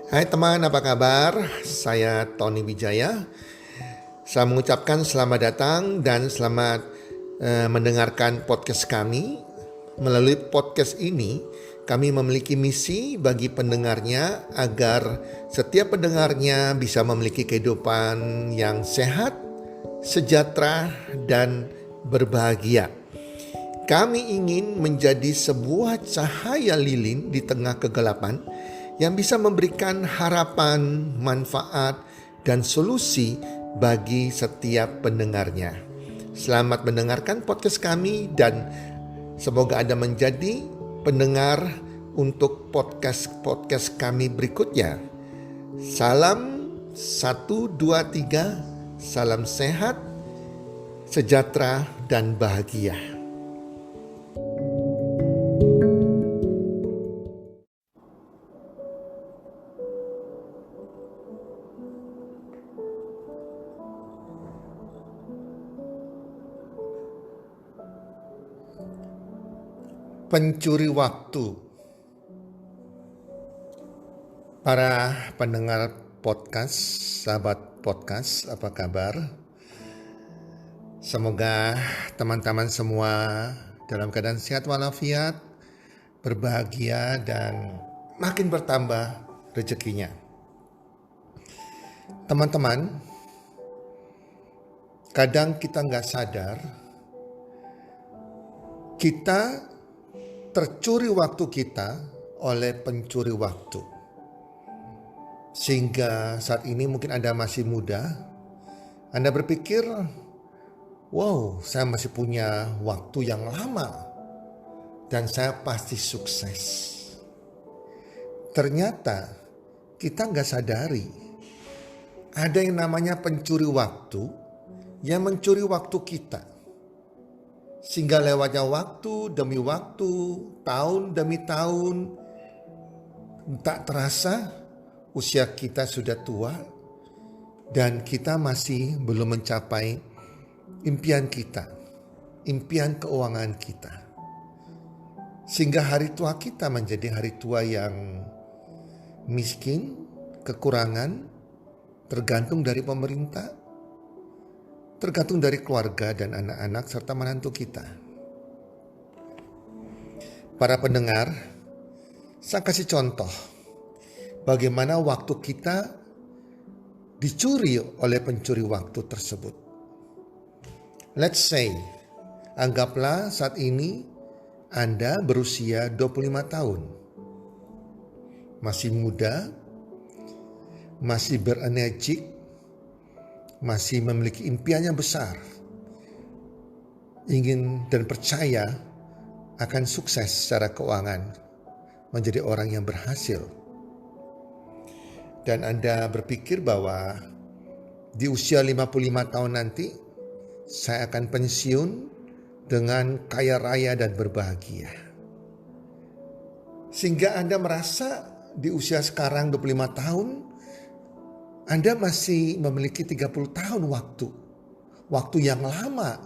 Hai teman, apa kabar? Saya Tony Wijaya. Saya mengucapkan selamat datang dan selamat mendengarkan podcast kami. Melalui podcast ini, kami memiliki misi bagi pendengarnya agar setiap pendengarnya bisa memiliki kehidupan yang sehat, sejahtera, dan berbahagia. Kami ingin menjadi sebuah cahaya lilin di tengah kegelapan yang bisa memberikan harapan, manfaat, dan solusi bagi setiap pendengarnya. Selamat mendengarkan podcast kami dan semoga Anda menjadi pendengar untuk podcast kami berikutnya. Salam 1, 2, 3, salam sehat, sejahtera, dan bahagia. Pencuri waktu. Para pendengar podcast, sahabat podcast, apa kabar? Semoga teman-teman semua dalam keadaan sehat walafiat, berbahagia, dan makin bertambah rezekinya. Teman-teman, kadang kita nggak sadar, kita tercuri waktu kita oleh pencuri waktu. Sehingga saat ini mungkin Anda masih muda, Anda berpikir, wow, saya masih punya waktu yang lama dan saya pasti sukses. Ternyata kita nggak sadari ada yang namanya pencuri waktu yang mencuri waktu kita. Sehingga lewatnya waktu demi waktu, tahun demi tahun, tak terasa usia kita sudah tua dan kita masih belum mencapai impian kita, impian keuangan kita. Sehingga hari tua kita menjadi hari tua yang miskin, kekurangan, tergantung dari pemerintah, tergantung dari keluarga dan anak-anak serta menantu kita. Para pendengar, saya kasih contoh bagaimana waktu kita dicuri oleh pencuri waktu tersebut. Let's say, anggaplah saat ini Anda berusia 25 tahun. Masih muda, masih berenergik, masih memiliki impian yang besar, ingin dan percaya akan sukses secara keuangan, menjadi orang yang berhasil. Dan Anda berpikir bahwa di usia 55 tahun nanti, saya akan pensiun dengan kaya raya dan berbahagia. Sehingga Anda merasa di usia sekarang 25 tahun, Anda masih memiliki 30 tahun waktu yang lama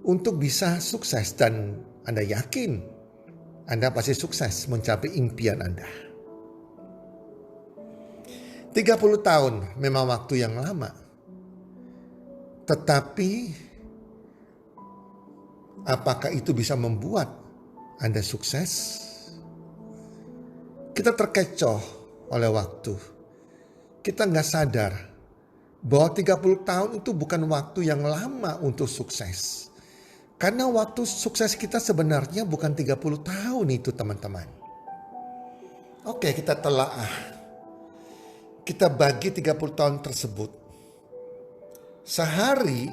untuk bisa sukses, dan Anda yakin Anda pasti sukses mencapai impian Anda. 30 tahun memang waktu yang lama, tetapi apakah itu bisa membuat Anda sukses? Kita terkecoh oleh waktu. Kita nggak sadar bahwa 30 tahun itu bukan waktu yang lama untuk sukses. Karena waktu sukses kita sebenarnya bukan 30 tahun itu, teman-teman. Oke, kita telaah. Kita bagi 30 tahun tersebut. Sehari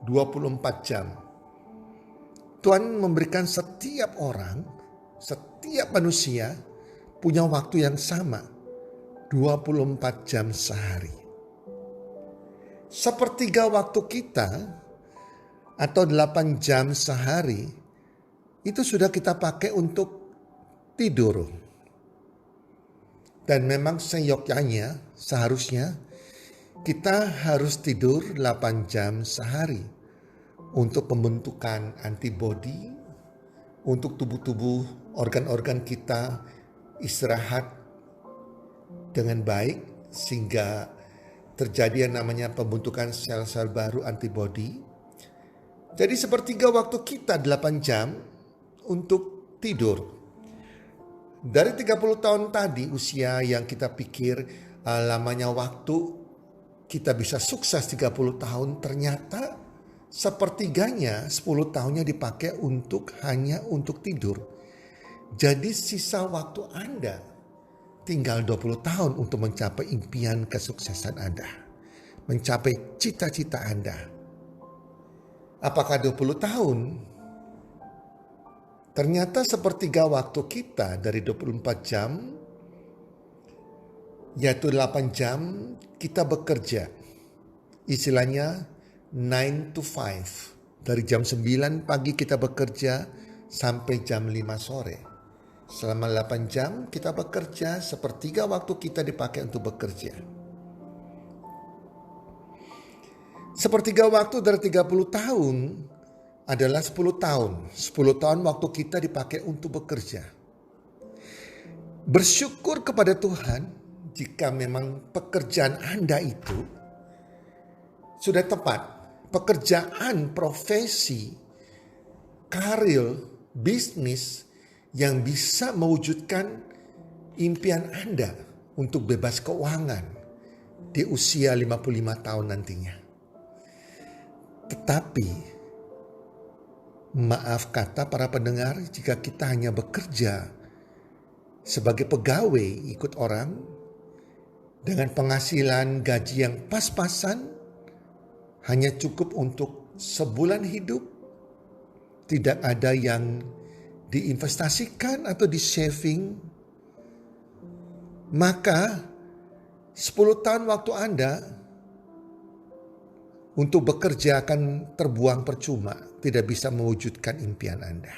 24 jam. Tuhan memberikan setiap orang, setiap manusia punya waktu yang sama. 24 jam sehari. Sepertiga waktu kita atau 8 jam sehari itu sudah kita pakai untuk tidur. Dan memang seyogyanya, seharusnya kita harus tidur 8 jam sehari untuk pembentukan antibodi, untuk tubuh-tubuh organ-organ kita istirahat dengan baik sehingga terjadi yang namanya pembentukan sel-sel baru antibodi. Jadi sepertiga waktu kita 8 jam untuk tidur. Dari 30 tahun tadi usia yang kita pikir lamanya waktu kita bisa sukses 30 tahun, ternyata sepertiganya 10 tahunnya dipakai hanya untuk tidur. Jadi sisa waktu Anda tinggal 20 tahun untuk mencapai impian kesuksesan Anda. Mencapai cita-cita Anda. Apakah 20 tahun? Ternyata sepertiga waktu kita dari 24 jam, yaitu 8 jam kita bekerja. Istilahnya 9 to 5. Dari jam 9 pagi kita bekerja sampai jam 5 sore. Selama 8 jam kita bekerja, sepertiga waktu kita dipakai untuk bekerja. Sepertiga waktu dari 30 tahun adalah 10 tahun. 10 tahun waktu kita dipakai untuk bekerja. Bersyukur kepada Tuhan jika memang pekerjaan Anda itu sudah tepat. Pekerjaan, profesi, karir, bisnis yang bisa mewujudkan impian Anda untuk bebas keuangan di usia 55 tahun nantinya. Tetapi, maaf kata para pendengar, jika kita hanya bekerja sebagai pegawai ikut orang dengan penghasilan gaji yang pas-pasan, hanya cukup untuk sebulan hidup, tidak ada yang diinvestasikan atau di-saving, maka 10 tahun waktu Anda untuk bekerja akan terbuang percuma, tidak bisa mewujudkan impian Anda.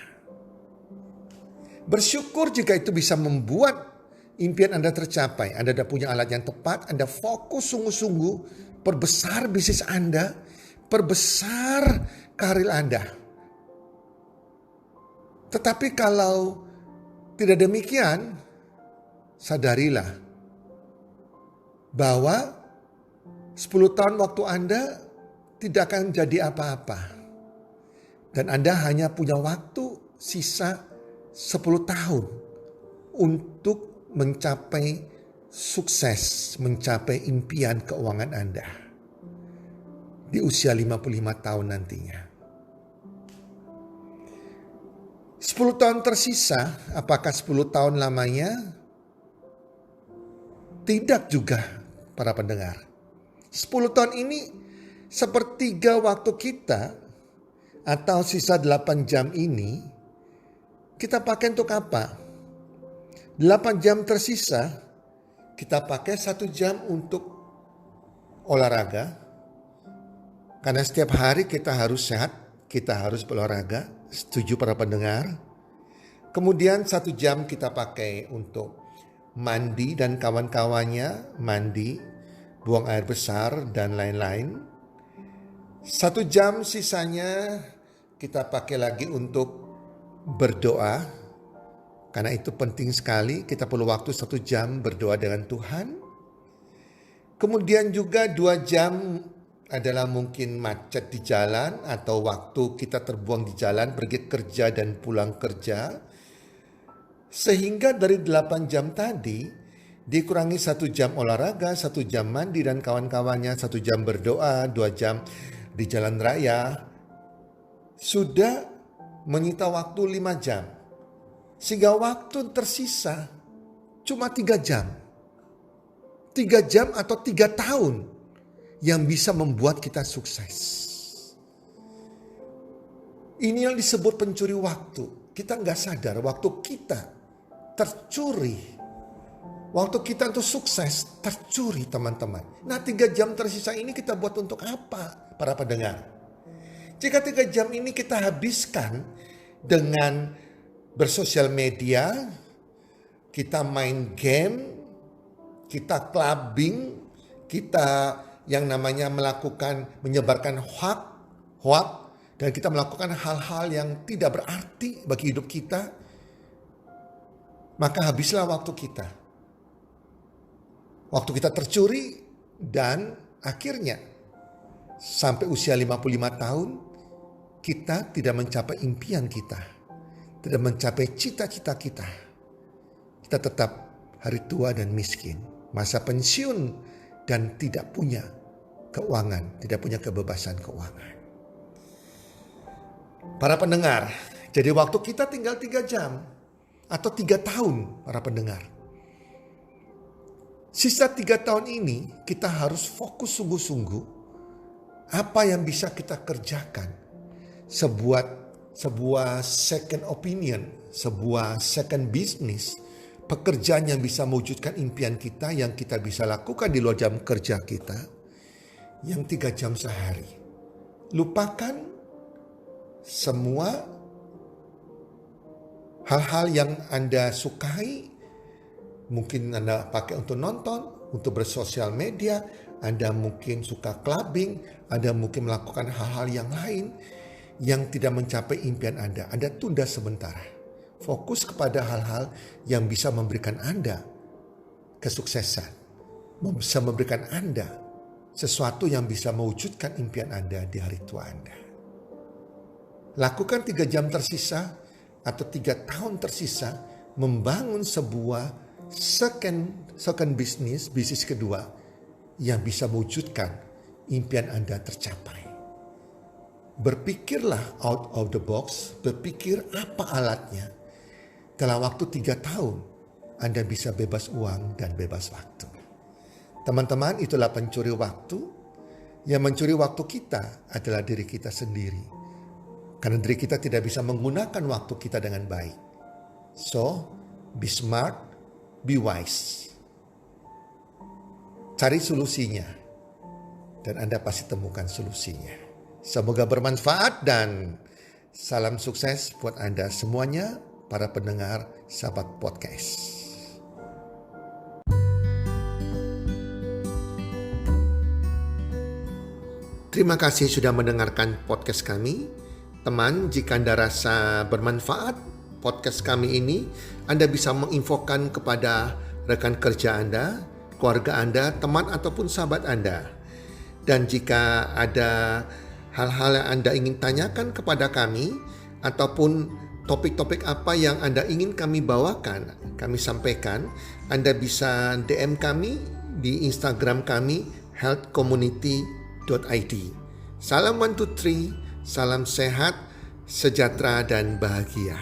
Bersyukur jika itu bisa membuat impian Anda tercapai. Anda sudah punya alat yang tepat, Anda fokus sungguh-sungguh, perbesar bisnis Anda, perbesar karir Anda. Tetapi kalau tidak demikian, sadarilah bahwa 10 tahun waktu Anda tidak akan jadi apa-apa. Dan Anda hanya punya waktu sisa 10 tahun untuk mencapai sukses, mencapai impian keuangan Anda di usia 55 tahun nantinya. 10 tahun tersisa, apakah 10 tahun lamanya? Tidak juga para pendengar. 10 tahun ini sepertiga waktu kita atau sisa 8 jam ini kita pakai untuk apa? 8 jam tersisa kita pakai 1 jam untuk olahraga. Karena setiap hari kita harus sehat, kita harus berolahraga. Setuju para pendengar? Kemudian 1 jam kita pakai untuk mandi dan kawan-kawannya, mandi, buang air besar dan lain-lain. 1 jam sisanya kita pakai lagi untuk berdoa. Karena itu penting sekali, kita perlu waktu 1 jam berdoa dengan Tuhan. Kemudian juga 2 jam adalah mungkin macet di jalan atau waktu kita terbuang di jalan pergi kerja dan pulang kerja. Sehingga dari 8 jam tadi dikurangi 1 jam olahraga, 1 jam mandi dan kawan-kawannya, 1 jam berdoa, 2 jam di jalan raya. Sudah menyita waktu 5 jam. Sehingga waktu tersisa cuma 3 jam. 3 jam atau 3 tahun yang bisa membuat kita sukses. Ini yang disebut pencuri waktu. Kita nggak sadar waktu kita tercuri. Waktu kita untuk sukses tercuri teman-teman. Nah 3 jam tersisa ini kita buat untuk apa para pendengar? Jika 3 jam ini kita habiskan dengan bersosial media, kita main game, kita clubbing, kita yang namanya menyebarkan hoax, dan kita melakukan hal-hal yang tidak berarti bagi hidup kita, maka habislah waktu kita. Waktu kita tercuri dan akhirnya sampai usia 55 tahun kita tidak mencapai impian kita, tidak mencapai cita-cita kita. Kita tetap hari tua dan miskin, masa pensiun dan tidak punya keuangan, tidak punya kebebasan keuangan. Para pendengar, jadi waktu kita tinggal 3 jam atau 3 tahun para pendengar. Sisa 3 tahun ini kita harus fokus sungguh-sungguh apa yang bisa kita kerjakan. Sebuah second opinion, sebuah second business, pekerjaan yang bisa mewujudkan impian kita yang kita bisa lakukan di luar jam kerja kita yang 3 jam sehari. Lupakan semua hal-hal yang Anda sukai. Mungkin Anda pakai untuk nonton, untuk bersosial media, Anda mungkin suka clubbing, Anda mungkin melakukan hal-hal yang lain yang tidak mencapai impian Anda. Anda tunda sementara. Fokus kepada hal-hal yang bisa memberikan Anda kesuksesan. Bisa memberikan Anda sesuatu yang bisa mewujudkan impian Anda di hari tua Anda. Lakukan 3 jam tersisa atau 3 tahun tersisa membangun sebuah second business, bisnis kedua yang bisa mewujudkan impian Anda tercapai. Berpikirlah out of the box, berpikir apa alatnya. Dalam waktu 3 tahun, Anda bisa bebas uang dan bebas waktu. Teman-teman, itulah pencuri waktu. Yang mencuri waktu kita adalah diri kita sendiri. Karena diri kita tidak bisa menggunakan waktu kita dengan baik. So, be smart, be wise. Cari solusinya. Dan Anda pasti temukan solusinya. Semoga bermanfaat dan salam sukses buat Anda semuanya, para pendengar Sahabat Podcast. Terima kasih sudah mendengarkan podcast kami. Teman, jika Anda rasa bermanfaat podcast kami ini, Anda bisa menginfokan kepada rekan kerja Anda, keluarga Anda, teman ataupun sahabat Anda. Dan jika ada hal-hal yang Anda ingin tanyakan kepada kami, ataupun topik-topik apa yang Anda ingin kami bawakan, kami sampaikan, Anda bisa DM kami di Instagram kami, healthcommunity.id. Salam 1, 2, 3, salam sehat, sejahtera dan bahagia.